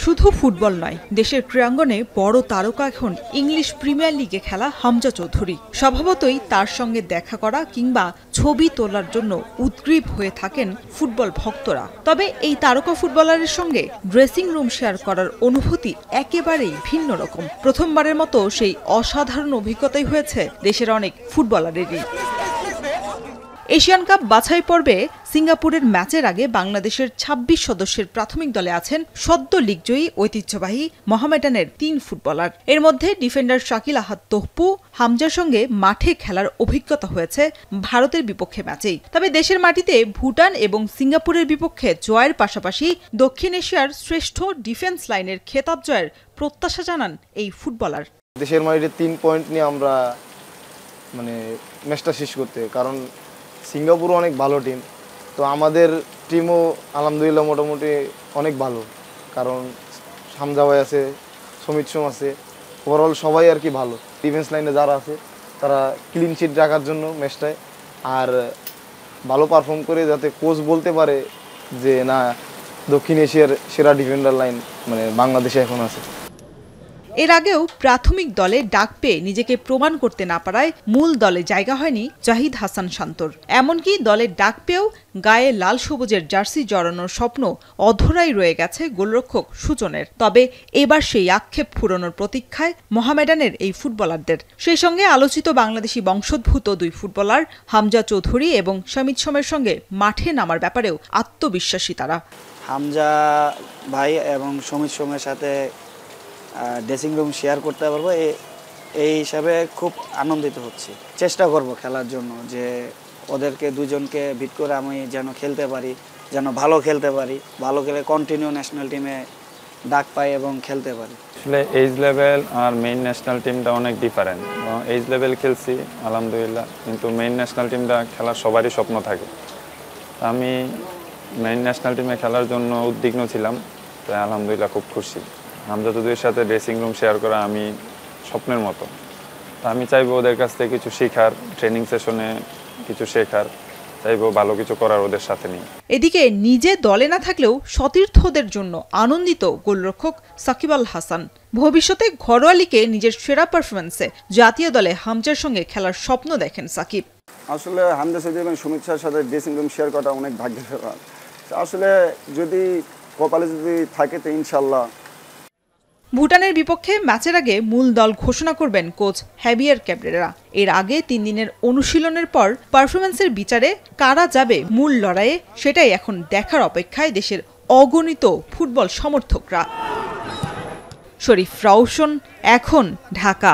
শুধু ফুটবল নয়, দেশের ক্রীড়াঙ্গনে বড় তারকা এখন ইংলিশ প্রিমিয়ার লিগে খেলা হামজা চৌধুরী। স্বভাবতই তার সঙ্গে দেখা করা কিংবা ছবি তোলার জন্য উদ্গ্রীব হয়ে থাকেন ফুটবল ভক্তরা। তবে এই তারকা ফুটবলারের সঙ্গে ড্রেসিং রুম শেয়ার করার অনুভূতি একেবারেই ভিন্ন রকম। প্রথমবারের মতো সেই অসাধারণ অভিজ্ঞতাই হয়েছে দেশের অনেক ফুটবলারেরই। এশিয়ান কাপ বাছাই পর্বে সিঙ্গাপুরের ম্যাচের আগে বাংলাদেশের ২৬ সদস্যের প্রাথমিক দলে আছেন সদ্য লিগজয়ী ঐতিহ্যবাহী মোহামেডানের ৩ ফুটবলার। এর মধ্যে ডিফেন্ডার শাকিল আহাদ তোহপু হামজার সঙ্গে মাঠে খেলার অভিজ্ঞতা হয়েছে ভারতের বিপক্ষে ম্যাচেই। তবে দেশের মাটিতে ভুটান এবং সিঙ্গাপুরের বিপক্ষে জয়ের পাশাপাশি দক্ষিণ এশিয়ার শ্রেষ্ঠ ডিফেন্স লাইনের খেতাব জয়ের প্রত্যাশা জানান এই ফুটবলার। দেশের মাটিতে ৩ পয়েন্ট নিয়ে আমরা ম্যাচটা শেষ করতে, কারণ সিঙ্গাপুরও অনেক ভালো টিম, তো আমাদের টিমও আলহামদুলিল্লাহ মোটামুটি অনেক ভালো, কারণ হামজা ভাই আছে, সমিত সোম আছে, ওভারঅল সবাই আর কি ভালো। ডিফেন্স লাইনে যারা আছে তারা ক্লিন শিট রাখার জন্য ম্যাচটায় আর ভালো পারফর্ম করে যাতে কোচ বলতে পারে যে না, দক্ষিণ এশিয়ার সেরা ডিফেন্ডার লাইন বাংলাদেশে এখন আছে। এর আগেও প্রাথমিক দলে ডাক পেয়ে নিজেকে প্রমাণ করতে না পারায় মূল দলে জায়গা হয়নি জাহিদ হাসান শান্তর। এমনকি দলের ডাক পেয়েও গায়ে লাল সবুজের জার্সি জড়ানোর স্বপ্ন অধরাই রয়ে গেছে গোলরক্ষক সুজনের। তবে এবার সেই আক্ষেপ ফুরানোর প্রতীক্ষায় মোহামেডানের এই ফুটবলারদের। সেই সঙ্গে আলোচিত বাংলাদেশি বংশোদ্ভূত ২ ফুটবলার হামজা চৌধুরী এবং সমিত সোমের সঙ্গে মাঠে নামার ব্যাপারেও আত্মবিশ্বাসী তারা। হামজা ভাই এবং সমিত সোমের সাথে ড্রেসিং রুম শেয়ার করতে পারবো, এই হিসাবে খুব আনন্দিত হচ্ছি। চেষ্টা করব খেলার জন্য যে ওদেরকে দুজনকে ভিট করে আমি যেন খেলতে পারি, যেন ভালো খেলতে পারি, ভালো খেলে কন্টিনিউ ন্যাশনাল টিমে ডাক পাই এবং খেলতে পারি। আসলে এইজ লেভেল আর মেইন ন্যাশনাল টিমটা অনেক ডিফারেন্ট। এইজ লেভেল খেলছি আলহামদুলিল্লাহ, কিন্তু মেইন ন্যাশনাল টিমটা খেলার সবারই স্বপ্ন থাকে। আমি মেইন ন্যাশনাল টিমে খেলার জন্য উদ্বিগ্ন ছিলাম, তাই আলহামদুলিল্লাহ খুব খুশি। হামজা চৌধুরীর সাথে ড্রেসিং রুম শেয়ার করা আমি স্বপ্নের মতো। আমি চাইবো ওদের কাছ থেকে কিছু শেখার, ট্রেনিং সেশনে কিছু শেখার, চাইবো ভালো কিছু করার ওদের সাথে নিয়ে। এদিকে নিজে দলে না থাকলেও সতীর্থদের জন্য আনন্দিত গোলরক্ষক সাকিব আল হাসান। ভবিষ্যতে ঘরোয়া লিগে নিজের সেরা পারফরমেন্সে জাতীয় দলে হামজার সঙ্গে খেলার স্বপ্ন দেখেন সাকিব। আসলে হামজা চৌধুরী এবং সুমিত শাহর সাথে ড্রেসিং রুম শেয়ার করা অনেক ভাগ্যের ব্যাপার। আসলে যদি কপালে যদি থাকে তো ইনশাল্লাহ। ভুটানের বিপক্ষে ম্যাচের আগে মূল দল ঘোষণা করবেন কোচ হ্যাভিয়ার ক্যাব্রেরা। এর আগে ৩ দিনের অনুশীলনের পর পারফরমেন্সের বিচারে কারা যাবে মূল লড়াইয়ে, সেটাই এখন দেখার অপেক্ষায় দেশের অগণিত ফুটবল সমর্থকরা। শরীফ রাউশন, এখন, ঢাকা।